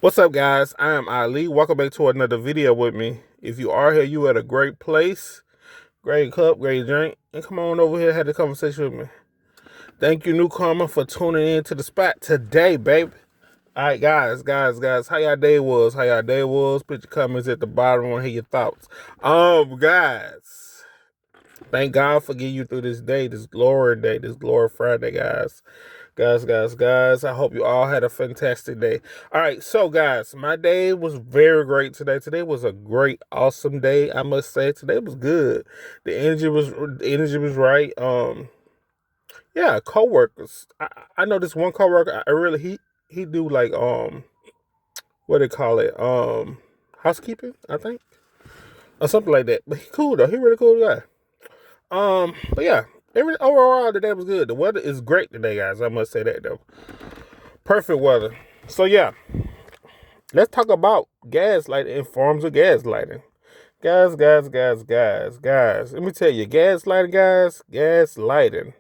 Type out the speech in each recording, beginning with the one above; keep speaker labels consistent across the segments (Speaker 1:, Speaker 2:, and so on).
Speaker 1: What's up, guys? I am Ali. Welcome back to another video with me. If you are here, you at a great place, great cup, great drink, and come on over here and have a conversation with me. Thank you, newcomer, for tuning in to the spot today, babe. All right, guys, how y'all day was? Put your comments at the bottom. I want to hear your thoughts. Guys, thank God for getting you through this day, this glory day, this glory Friday, guys. Guys, I hope you all had a fantastic day. All right, so guys, my day was very great today. Today was a great, awesome day. I must say, today was good. The energy was right. Yeah, coworkers. I know this one coworker. I really he do like what they call it housekeeping, I think, or something like that. But he cool though. He really cool guy. But yeah, overall the day was good. The weather is great today, guys. I must say that though. Perfect weather. So yeah, let's talk about gaslighting and forms of gaslighting. Guys. Let me tell you, gaslighting.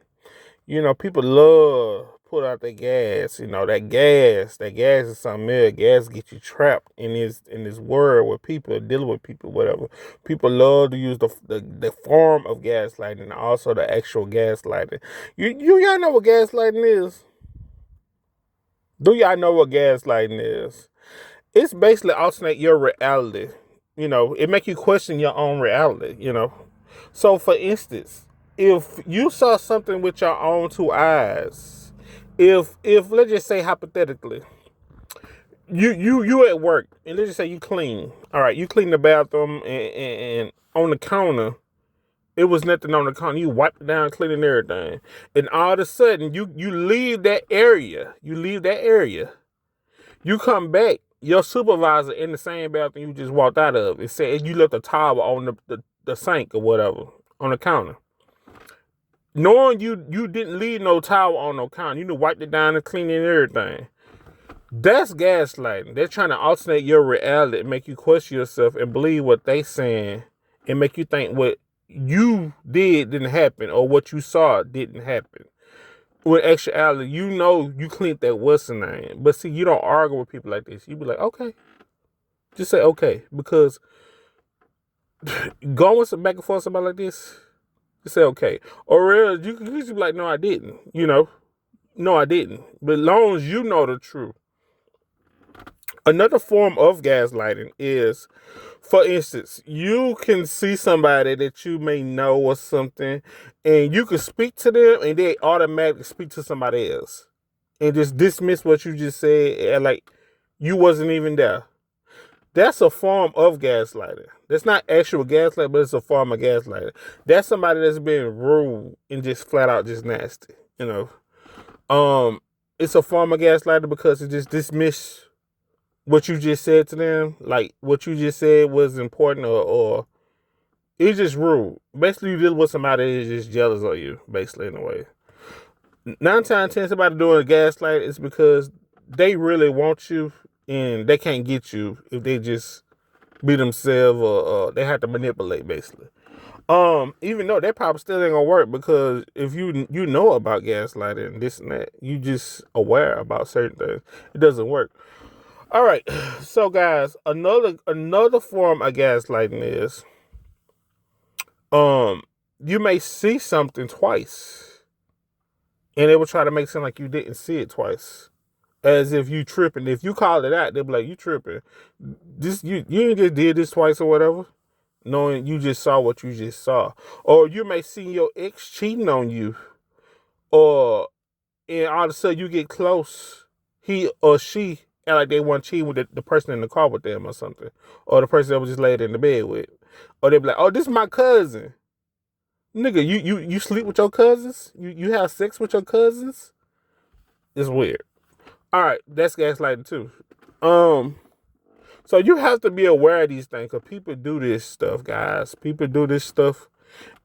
Speaker 1: You know, people love put out their gas. You know, that gas is something else. Gas gets you trapped in this world where people are dealing with people, whatever. People love to use the form of gaslighting and also the actual gaslighting. Y'all know what gaslighting is? Do y'all know what gaslighting is? It's basically alternate your reality. You know, it make you question your own reality, you know. So for instance, if you saw something with your own two eyes, if let's just say hypothetically, you at work and let's just say you clean. All right, you clean the bathroom and on the counter, it was nothing on the counter. You wiped it down, cleaning everything. And all of a sudden you leave that area. You leave that area. You come back, your supervisor in the same bathroom you just walked out of. It said you left the towel on the sink or whatever on the counter. Knowing you didn't leave no towel on no counter, you wiped it down and cleaned it and everything. That's gaslighting. They're trying to alternate your reality and make you question yourself and believe what they saying and make you think what you didn't happen or what you saw didn't happen. With actuality, you cleaned that what's the name. But see, you don't argue with people like this. You be like, okay. Just say okay. Because going back and forth with somebody like this, just say okay. Or else you can just be like, no, I didn't. No, I didn't. But as long as you know the truth. Another form of gaslighting is, for instance, you can see somebody that you may know or something, and you can speak to them, and they automatically speak to somebody else, and just dismiss what you just said, and like you wasn't even there. That's a form of gaslighting. That's not actual gaslighting, but it's a form of gaslighting. That's somebody that's being rude and just flat out just nasty. It's a form of gaslighting because it just dismiss what you just said to them, like what you just said was important, or it's just rude. Basically, you deal with somebody that's just jealous of you, basically, in a way. 9 times 10, somebody doing a gaslight is because they really want you and they can't get you if they just be themselves, or they have to manipulate, basically. Even though that probably still ain't gonna work, because if you know about gaslighting and this and that, you just aware about certain things, it doesn't work. All right, so guys, another form of gaslighting is you may see something twice, and they will try to make it sound like you didn't see it twice, as if you tripping. If you call it out, they'll be like, you tripping. This you just did this twice or whatever, knowing you just saw what you just saw. Or you may see your ex cheating on you, or and all of a sudden you get close, he or she act like they want cheating with the person in the car with them or something, or the person that was just laid in the bed with, or they be like, "Oh, this is my cousin." Nigga, you sleep with your cousins? You have sex with your cousins? It's weird. All right, that's gaslighting too. Um, so you have to be aware of these things, because people do this stuff, guys. People do this stuff,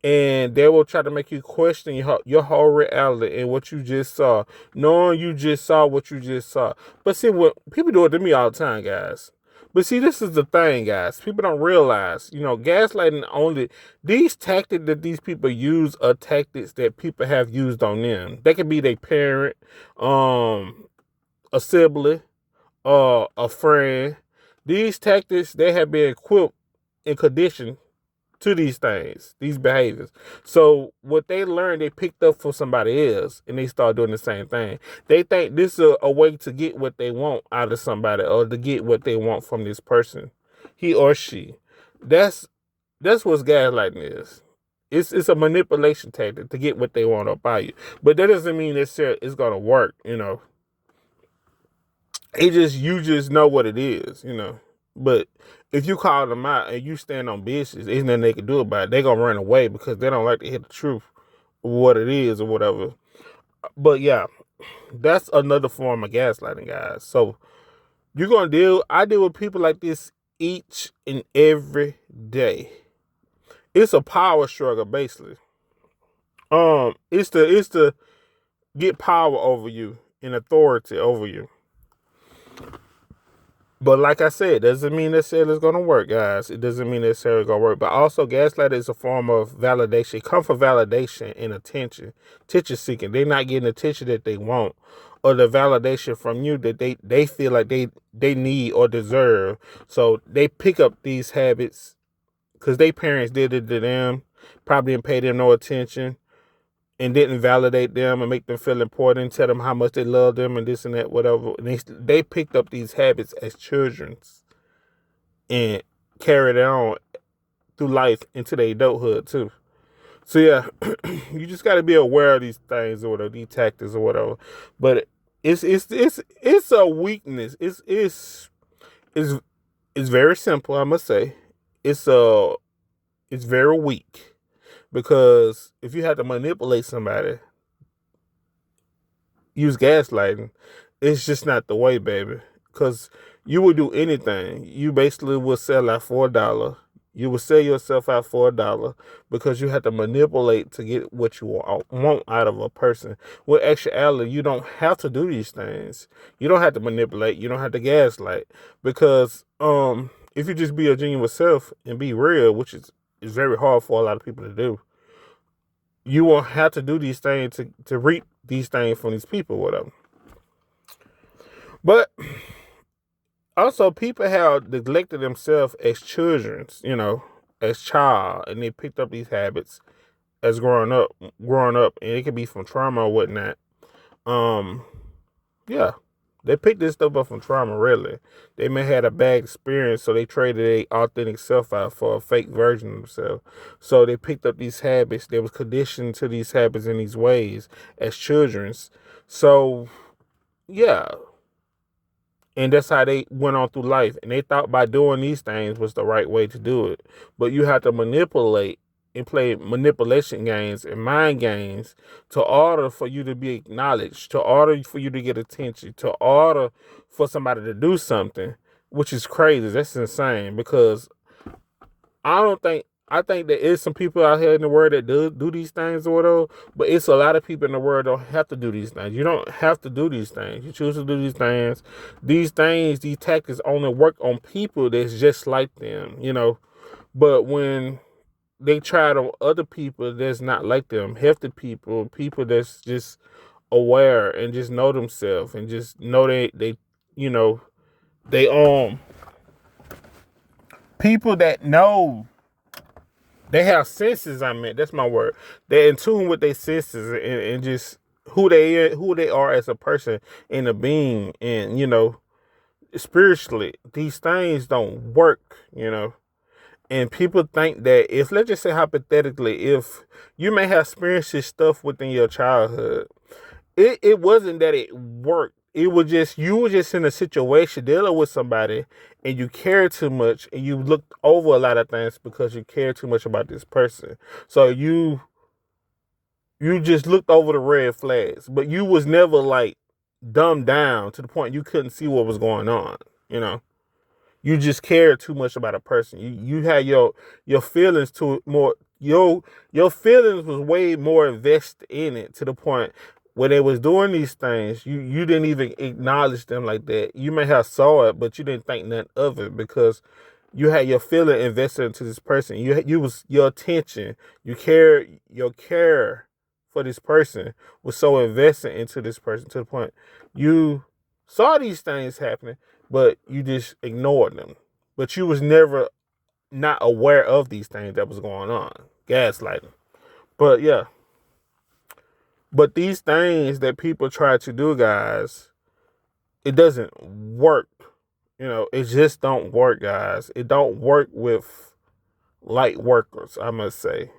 Speaker 1: and they will try to make you question your whole reality and what you just saw, knowing you just saw what you just saw. But see, what people do it to me all the time, guys. But see, this is the thing, guys. People don't realize, gaslighting only, these tactics that these people use are tactics that people have used on them. They could be their parent, a sibling, a friend. These tactics, they have been equipped and conditioned to these things, these behaviors. So what they learned, they picked up from somebody else, and they start doing the same thing. They think this is a way to get what they want out of somebody, or to get what they want from this person, he or she. That's that's what gaslighting is. It's a manipulation tactic to get what they want up by you. But that doesn't mean necessarily it's gonna work. It just, you just know what it is. But if you call them out and you stand on business, there's nothing they can do about it. They're gonna run away because they don't like to hear the truth of what it is or whatever. But yeah, that's another form of gaslighting, guys. So I deal with people like this each and every day. It's a power struggle, basically. It's to get power over you and authority over you. But like I said, doesn't mean necessarily it's gonna work, guys. It doesn't mean necessarily it's gonna work. But also, gaslighting is a form of validation. It comes for validation and attention seeking. They're not getting the attention that they want, or the validation from you that they feel like they need or deserve. So they pick up these habits because their parents did it to them, probably didn't pay them no attention, and didn't validate them and make them feel important, tell them how much they love them and this and that, whatever. And they picked up these habits as children and carried it on through life into their adulthood too. So yeah, you just got to be aware of these things or whatever, these tactics or whatever. But it's a weakness. It's very simple, I must say. It's very weak. Because if you have to manipulate somebody, use gaslighting, it's just not the way, baby. Because you would do anything. You basically would sell out for $1. You would sell yourself out for $1 because you have to manipulate to get what you want out of a person. With actuality, you don't have to do these things. You don't have to manipulate. You don't have to gaslight. Because if you just be your genuine self and be real, which is very hard for a lot of people to do, you won't have to do these things to reap these things from these people, whatever. But also, people have neglected themselves as children, as child, and they picked up these habits as growing up, and it could be from trauma or whatnot. Yeah, they picked this stuff up from trauma. Really, they may have had a bad experience, so they traded a authentic self out for a fake version of themselves. So they picked up these habits. They was conditioned to these habits in these ways as children's. So yeah, and that's how they went on through life. And they thought by doing these things was the right way to do it. But you have to manipulate and play manipulation games and mind games to order for you to be acknowledged, to order for you to get attention, to order for somebody to do something, which is crazy. That's insane because I think there is some people out here in the world that do these things or whatever, but it's a lot of people in the world don't have to do these things. You don't have to do these things. You choose to do these things. These tactics only work on people that's just like them. But when they try it on other people that's not like them, healthy people that's just aware and just know themselves and just know you know, they people that know. They have senses. That's my word. They're in tune with their senses and just who they are as a person and a being, and spiritually, these things don't work. And people think that if, let's just say hypothetically, if you may have experienced this stuff within your childhood, it wasn't that it worked. It was just, you were just in a situation dealing with somebody and you cared too much and you looked over a lot of things because you cared too much about this person. So you just looked over the red flags, but you was never like dumbed down to the point you couldn't see what was going on. You know, you just cared too much about a person. You had your feelings to more your feelings was way more invested in it to the point when they was doing these things, you didn't even acknowledge them like that. You may have saw it, but you didn't think nothing of it because you had your feeling invested into this person. You was your attention, your care for this person was so invested into this person to the point you saw these things happening, but you just ignored them. But you was never not aware of these things that was going on. Gaslighting. But yeah. But these things that people try to do, guys, it doesn't work. It just don't work, guys. It don't work with light workers, I must say.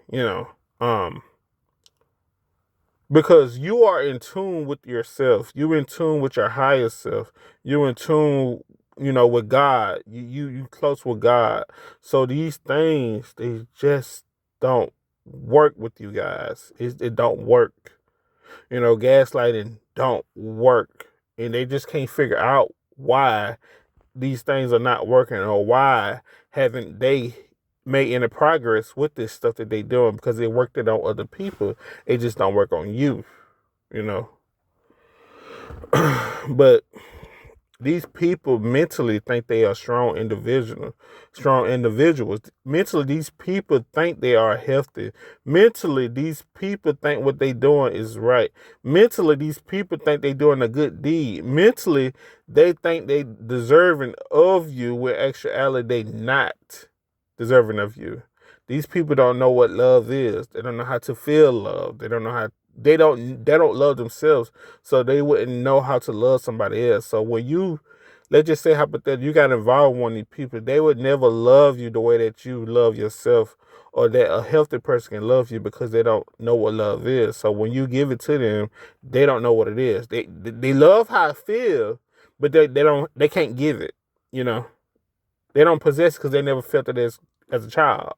Speaker 1: Because you are in tune with yourself. You're in tune with your higher self. You're in tune, with God. You close with God. So these things, they just don't work with you guys. It don't work. Gaslighting don't work. And they just can't figure out why these things are not working, or why haven't they made any progress with this stuff that they doing, because they worked it on other people. It just don't work on you, But these people mentally think they are strong individuals. Mentally, these people think they are healthy. Mentally, these people think what they doing is right. Mentally, these people think they doing a good deed. Mentally, they think they deserving of you, when actuality they not deserving of you. These people don't know what love is. They don't know how to feel love. They don't love themselves, so they wouldn't know how to love somebody else. So when you, let's just say hypothetically, you got involved with one of these people, they would never love you the way that you love yourself, or that a healthy person can love you, because they don't know what love is. So when you give it to them, they don't know what it is. They love how it feels, but they can't give it. They don't possess, because they never felt it as a child,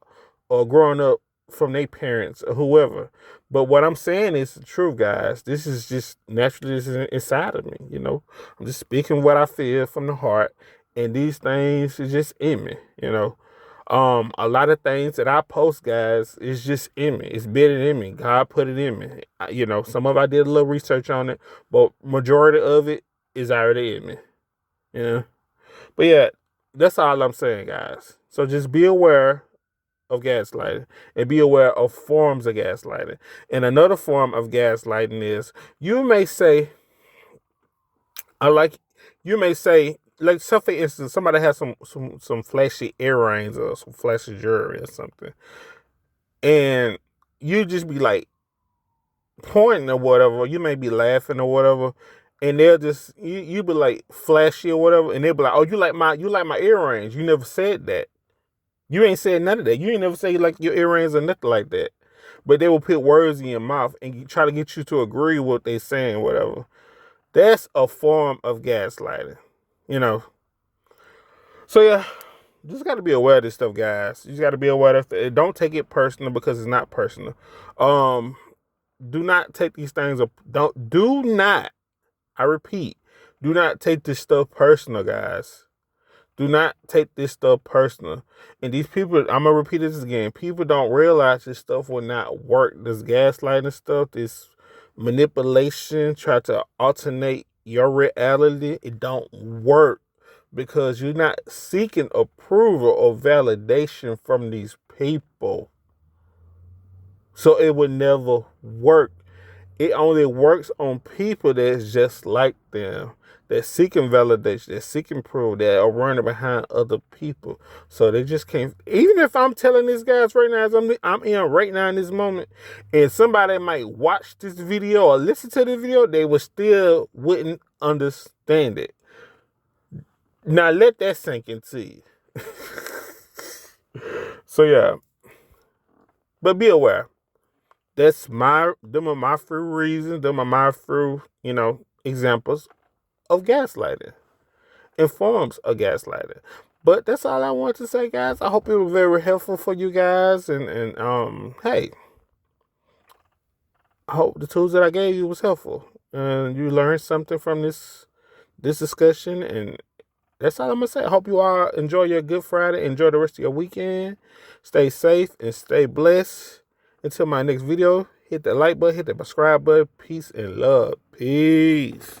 Speaker 1: or growing up from their parents, or whoever. But what I'm saying is the truth, guys. This is just naturally, this is inside of me. I'm just speaking what I feel from the heart, and these things is just in me. A lot of things that I post, guys, is just in me. It's been in me. God put it in me. Some of I did a little research on it, but majority of it is already in me. But yeah, that's all I'm saying, guys. So just be aware of gaslighting, and be aware of forms of gaslighting. And another form of gaslighting is, you may say, like say, for instance, somebody has some flashy earrings or some flashy jewelry or something, and you just be like pointing or whatever. You may be laughing or whatever, and they'll just you be like flashy or whatever, and they'll be like, "Oh, you like my earrings? You never said that. You ain't said none of that. You ain't never say like your earrings or nothing like that." But they will put words in your mouth and try to get you to agree with what they saying, whatever. That's a form of gaslighting, So yeah, just got to be aware of this stuff, guys. You just got to be aware of it. Don't take it personal, because it's not personal. Do not take these things up. Do not. I repeat, do not take this stuff personal, guys. Do not take this stuff personal. And these people, I'm going to repeat this again. People don't realize this stuff will not work. This gaslighting stuff, this manipulation, try to alternate your reality. It don't work, because you're not seeking approval or validation from these people. So it would never work. It only works on people that's just like them, that's seeking validation, that's seeking proof, that are running behind other people. So they just can't. Even if I'm telling these guys right now, as I'm in right now in this moment, and somebody might watch this video or listen to the video, they would still wouldn't understand it. Now let that sink into you. So yeah, but be aware. Them are my few reasons. Them are my few, examples of gaslighting and forms of gaslighting. But that's all I want to say, guys. I hope it was very helpful for you guys. And hey, I hope the tools that I gave you was helpful, and you learned something from this discussion. And that's all I'm gonna say. I hope you all enjoy your Good Friday. Enjoy the rest of your weekend. Stay safe and stay blessed. Until my next video, hit the like button, hit the subscribe button. Peace and love. Peace.